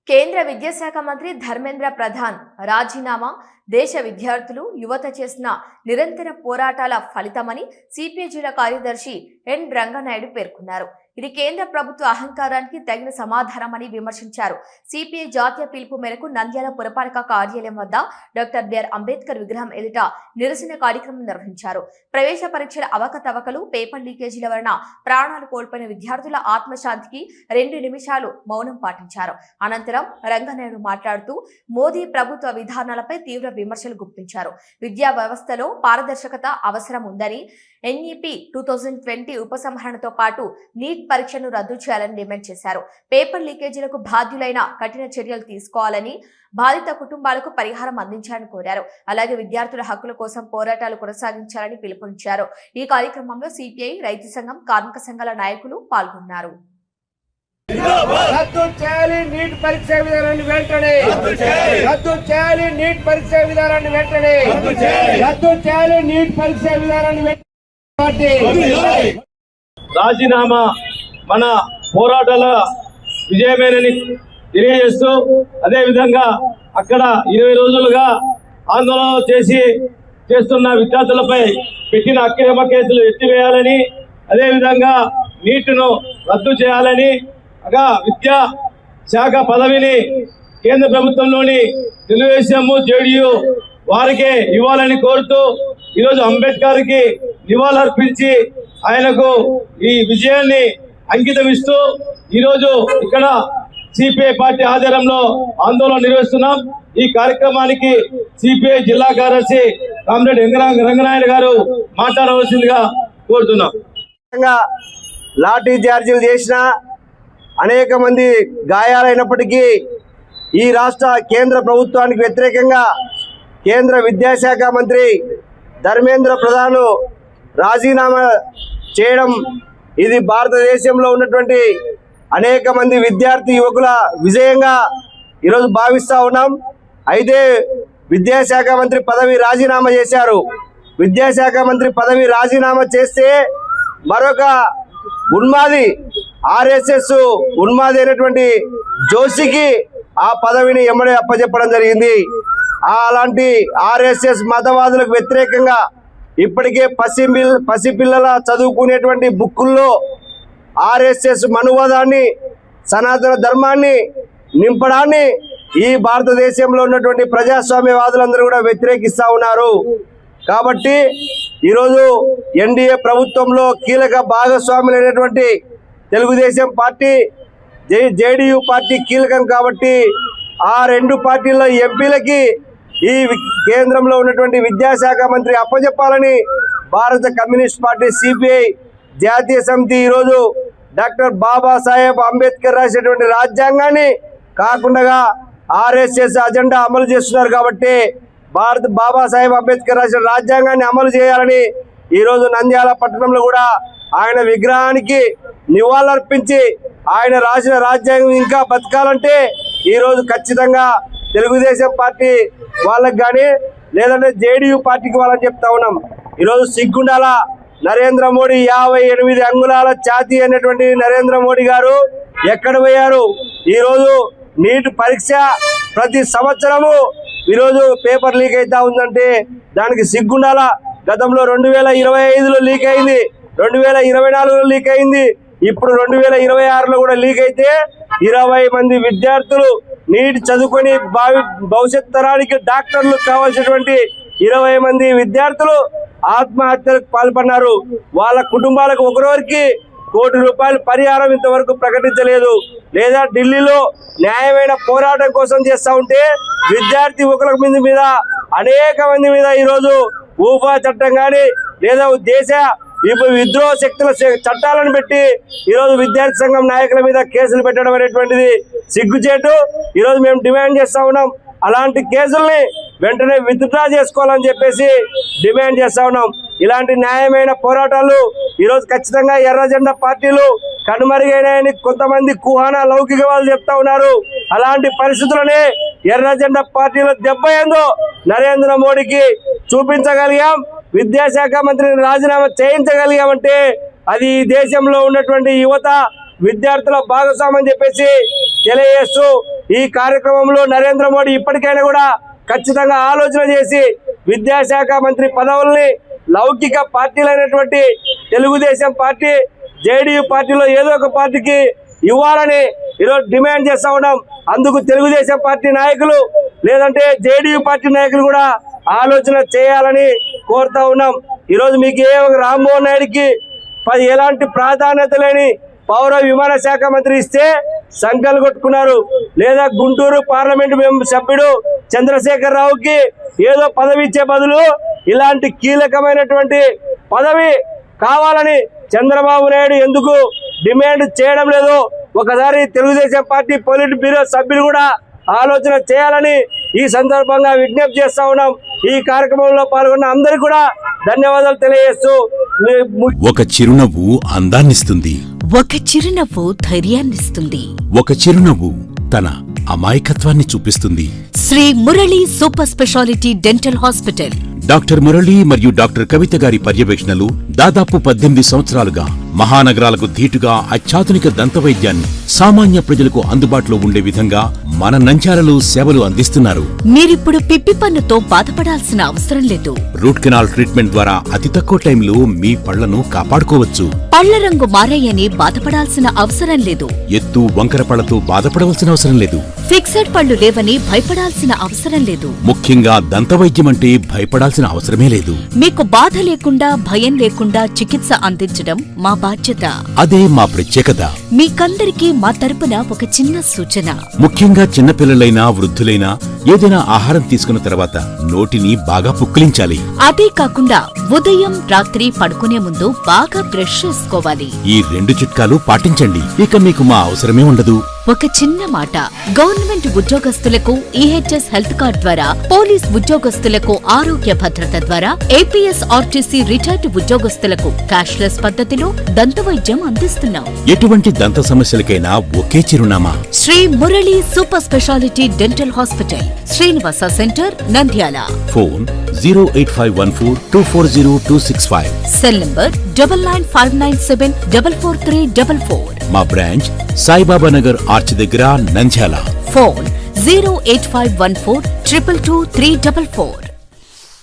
కేంద్ర విద్యాశాఖ మంత్రి ధర్మేంద్ర ప్రధాన్ రాజీనామా దేశ విద్యార్థులు యువత చేసిన నిరంతర పోరాటాల ఫలితమని సిపిఐ జిల్లా కార్యదర్శి ఎన్ రంగనాయుడు పేర్కొన్నారు. ఇది కేంద్ర ప్రభుత్వ అహంకారానికి తగిన సమాధానమని విమర్శించారు. సిపిఐ జాతీయ పిలుపు మేరకు నంద్యాల పురపాలిక కార్యాలయం వద్ద డాక్టర్ బిఆర్ అంబేద్కర్ విగ్రహం ఎదుట నిరసన కార్యక్రమం నిర్వహించారు. ప్రవేశ పరీక్షల అవకతవకలు, పేపర్ లీకేజీల వలన ప్రాణాలు కోల్పోయిన విద్యార్థుల ఆత్మశాంతికి 2 నిమిషాలు మౌనం పాటించారు. అనంతరం రంగనాయుడు మాట్లాడుతూ మోదీ ప్రభుత్వ విధానాలపై తీవ్ర విమర్శలు గుప్పించారు. విద్యా వ్యవస్థలో పారదర్శకత అవసరం ఉందని, ఎన్ఈపీ 2020 ఉపసంహరణతో పాటు నీట్ పరీక్షను రద్దు చేయాలని డిమాండ్ చేశారు. పేపర్ లీకేజీలకు బాధ్యులైన కఠిన చర్యలు తీసుకోవాలని, బాధిత కుటుంబాలకు పరిహారం అందించాలని కోరారు. అలాగే విద్యార్థుల హక్కుల కోసం పోరాటాలు కొనసాగించాలని పిలుపునిచ్చారు. ఈ కార్యక్రమంలో సిపిఐ, రైతు సంఘం, కార్మిక సంఘాల నాయకులు పాల్గొన్నారు. రద్దు చేయాలి నీట్ పరీక్ష విధానాన్ని వెంటనే, రద్దు చేయాలి నీట్ పరీక్ష విధానాన్ని వెంటనే, రద్దు చేయాలి నీట్ పరీక్ష విధానాన్ని వెంటనే. రాజీనామా మన పోరాటాల విజయమేనని తెలియజేస్తూ, అదేవిధంగా అక్కడ 20 రోజులుగా ఆందోళన చేస్తున్న విద్యార్థులపై పెట్టిన అక్రమ కేసులు ఎత్తివేయాలని, అదేవిధంగా నీటును రద్దు చేయాలని, విద్యా శాఖ పదవిని కేంద్ర ప్రభుత్వంలోని తెలుగుదేశం, జేడీయూ వారికే ఇవ్వాలని కోరుతూ ఈరోజు అంబేద్కర్ కి నివాళులర్పించి ఆయనకు ఈ విజయాన్ని అంకితం ఇస్తూ ఈరోజు ఇక్కడ సిపిఐ పార్టీ ఆధ్వర్యంలో ఆందోళన నిర్వహిస్తున్నాం. ఈ కార్యక్రమానికి సిపిఐ జిల్లా కార్యదర్శి కామ్రేడ్ రంగనాయుడు గారు మాట్లాడవలసిందిగా కోరుతున్నాం. లాఠీ చార్జీలు చేసిన అనేక మంది గాయాలైనప్పటికీ ఈ రాష్ట్ర కేంద్ర ప్రభుత్వానికి వ్యతిరేకంగా కేంద్ర విద్యాశాఖ మంత్రి ధర్మేంద్ర ప్రధాన్ రాజీనామా చేయడం ఇది భారతదేశంలో ఉన్నటువంటి అనేక మంది విద్యార్థి యువకుల విజయంగా ఈరోజు భావిస్తూ ఉన్నాం. అయితే విద్యాశాఖ మంత్రి పదవి రాజీనామా చేశారు. విద్యాశాఖ మంత్రి పదవి రాజీనామా చేస్తే మరొక ఉన్మాది, ఆర్ఎస్ఎస్ ఉన్మాది అయినటువంటి జోషికి ఆ పదవిని ఎమ్మడే అప్పచెప్పడం జరిగింది. అలాంటి ఆర్ఎస్ఎస్ మతవాదులకు వ్యతిరేకంగా ఇప్పటికే పసిపిల్లల చదువుకునేటువంటి బుక్కుల్లో ఆర్ఎస్ఎస్ మనువాదాన్ని, సనాతన ధర్మాన్ని నింపడాన్ని ఈ భారతదేశంలో ఉన్నటువంటి ప్రజాస్వామ్యవాదులందరూ కూడా వ్యతిరేకిస్తూ ఉన్నారు. కాబట్టి ఈరోజు ఎన్డీఏ ప్రభుత్వంలో కీలక భాగస్వాములైనటువంటి తెలుగుదేశం పార్టీ, జేడీయూ పార్టీ కీలకం. కాబట్టి ఆ 2 పార్టీల ఎంపీలకి ఈ కేంద్రంలో ఉన్నటువంటి విద్యాశాఖ మంత్రి అప్పచెప్పాలని భారత కమ్యూనిస్ట్ పార్టీ సిపిఐ జాతీయ సమితి ఈరోజు డాక్టర్ బాబాసాహెబ్ అంబేద్కర్ రాసినటువంటి రాజ్యాంగాన్ని కాకుండా ఆర్ఎస్ఎస్ అజెండా అమలు చేస్తున్నారు. కాబట్టి బాబాసాహెబ్ అంబేద్కర్ రాసిన రాజ్యాంగాన్ని అమలు చేయాలని ఈరోజు నంద్యాల పట్టణంలో కూడా ఆయన విగ్రహానికి నివాళులర్పించి ఆయన రాసిన రాజ్యాంగం ఇంకా బతకాలంటే ఈరోజు ఖచ్చితంగా తెలుగుదేశం పార్టీ వాళ్ళకి కానీ లేదంటే జేడీయూ పార్టీకి వాళ్ళని చెప్తా ఉన్నాం. ఈరోజు సిగ్గుండాల నరేంద్ర మోడీ 58 అంగుళాల ఛాతీ అనేటువంటి నరేంద్ర మోడీ గారు ఎక్కడ పోయారు? ఈరోజు నీట్ పరీక్ష ప్రతి సంవత్సరము ఈరోజు పేపర్ లీక్ అవుతా ఉందంటే దానికి సిగ్గుండాల. గతంలో 2025లో లీక్ అయింది, 2024లో లీక్ అయింది, ఇప్పుడు 2026లో కూడా లీక్ అయితే 20 మంది విద్యార్థులు నీట్ చదువుకొని భవిష్యత్ తరానికి డాక్టర్లు కావాల్సినటువంటి 20 మంది విద్యార్థులు ఆత్మహత్యలకు పాల్పడినారు. వాళ్ళ కుటుంబాలకు ఒకరికి ₹1 కోటి పరిహారం ఇంతవరకు ప్రకటించలేదు. లేదా ఢిల్లీలో న్యాయమైన పోరాటం కోసం చేస్తూ ఉంటే విద్యార్థి యువకుల మీద అనేక మంది మీద ఈరోజు ఊఫా చట్టం కానీ లేదా దేశ విద్రోహ శక్తుల చట్టాలను పెట్టి ఈరోజు విద్యార్థి సంఘం నాయకుల మీద కేసులు పెట్టడం అనేటువంటిది సిగ్గుచేటు. ఈరోజు మేము డిమాండ్ చేస్తా ఉన్నాం, అలాంటి కేసుల్ని వెంటనే విత్డ్రా చేసుకోవాలని చెప్పేసి డిమాండ్ చేస్తా ఉన్నాం. ఇలాంటి న్యాయమైన పోరాటాలు ఈరోజు ఖచ్చితంగా ఎర్రజెండా పార్టీలు కనుమరుగైనాయని కొంతమంది కుహానా లౌకిక వాళ్ళు చెప్తా ఉన్నారు. అలాంటి పరిస్థితులనే ఎర్రజెండా పార్టీల దెబ్బ ఏందో నరేంద్ర మోడీకి చూపించగలిగాం. విద్యాశాఖ మంత్రిని రాజీనామా చేయించగలిగామంటే అది దేశంలో ఉన్నటువంటి యువత, విద్యార్థుల భాగస్వామ్యం చెప్పేసి తెలియజేస్తూ ఈ కార్యక్రమంలో నరేంద్ర మోడీ ఇప్పటికైనా కూడా ఖచ్చితంగా ఆలోచన చేసి విద్యాశాఖ మంత్రి పదవుల్ని లౌకిక పార్టీలైనటువంటి తెలుగుదేశం పార్టీ, జేడీయూ పార్టీలో ఏదో ఒక పార్టీకి ఇవ్వాలని ఈరోజు డిమాండ్ చేస్తా ఉన్నాం. అందుకు తెలుగుదేశం పార్టీ నాయకులు లేదంటే జేడీయూ పార్టీ నాయకులు కూడా ఆలోచన చేయాలని కోరుతా ఉన్నాం. ఈరోజు మీకు రామ్మోహన్ నాయుడికి ఎలాంటి ప్రాధాన్యత లేని పౌర విమాన శాఖ మంత్రి ఇస్తే సంకలు కొట్టుకున్నారు. లేదా గుంటూరు పార్లమెంటు సభ్యుడు చంద్రశేఖర్ రావుకి ఏదో పదవి ఇచ్చే బదులు ఇలాంటి కీలకమైనటువంటి పదవి కావాలని చంద్రబాబు నాయుడు ఎందుకు డిమాండ్ చేయడం లేదు? ఒకసారి తెలుగుదేశం పార్టీ పొలిట్ బ్యూరో సభ్యులు కూడా ఆలోచన చేయాలని ఈ సందర్భంగా విజ్ఞప్తి చేస్తా ఉన్నాం. ఈ కార్యక్రమంలో పాల్గొన్న అందరికీ కూడా ధన్యవాదాలు తెలియజేస్తూ ఒక చిరునవ్వు అందాన్నిస్తుంది, ఒక చిరునవ్వు ధైర్యాన్నిస్తుంది, ఒక చిరునవ్వు తన అమాయకత్వాన్ని చూపిస్తుంది. Sri Murali super speciality dental hospital. Doctor Murali మరియు డాక్టర్ కవిత గారి పర్యవేక్షణలు దాదాపు 18 సంవత్సరాలుగా మహానగరాలకు ధీటుగా అత్యాధునిక దంతవైద్యాన్ని సామాన్య ప్రజలకు అందుబాటులో ఉండే విధంగా మన నంద్యాలలో సేవలు అందిస్తున్నారు. మీరిప్పుడు పిప్పి పన్నుతో బాధపడాల్సిన అవసరం లేదు. రూట్ కెనాల్ ట్రీట్మెంట్ ద్వారా అతి తక్కువ టైంలో మీ పళ్లను కాపాడుకోవచ్చు. పళ్ల రంగు మారాయని బాధపడాల్సిన అవసరం లేదు. ఎత్తు వంకర పళ్లతో బాధపడవలసిన అవసరం లేదు. ఫిక్సెడ్ పళ్లు లేవని భయపడాల్సిన అవసరం లేదు. ముఖ్యంగా దంతవైద్యం అంటే భయపడాల్సిన అవసరమే లేదు. మీకు బాధ లేకుండా భయం లేకుండా చికిత్స అందించడం మా బాధ్యత. అదే మా ప్రత్యేకత. మీకందరికీ మా తరపున ఒక చిన్న సూచన. ముఖ్యంగా చిన్నపిల్లలైనా వృద్ధులైనా ఏదైనా ఆహారం తీసుకున్న తర్వాత నోటిని బాగా పుక్కిలించాలి. అదే కాకుండా ఉదయం రాత్రి పడుకునే ముందు బాగా బ్రష్ చేసుకోవాలి. ఈ 2 చిట్కాలు పాటించండి, ఇక మీకు మా అవసరమే ఉండదు. ఒక చిన్న మాట, గవర్నమెంట్ ఉద్యోగస్తులకు ఈహెచ్ఎస్ హెల్త్ కార్డ్ ద్వారా, పోలీస్ ఉద్యోగస్తులకు ఆరోగ్య భద్రత ద్వారా, ఏపీఎస్ ఆర్టీసీ రిటైర్డ్ ఉద్యోగస్తులకు క్యాష్లెస్ పద్ధతిలో దంతవైద్యం అందిస్తున్నాం. ఎటువంటి దంత సమస్యలకైనా ఒకే చిరునామా, Sri Murali super speciality dental hospital, Srinivasa center, Nandyal. Phone 08514240265. Cell number 9959744344. మా బ్రాంచ్ సాయిబాబా నగర్ ఆర్చ్ దగ్గర, నంద్యాల. ఫోన్ 08514222344.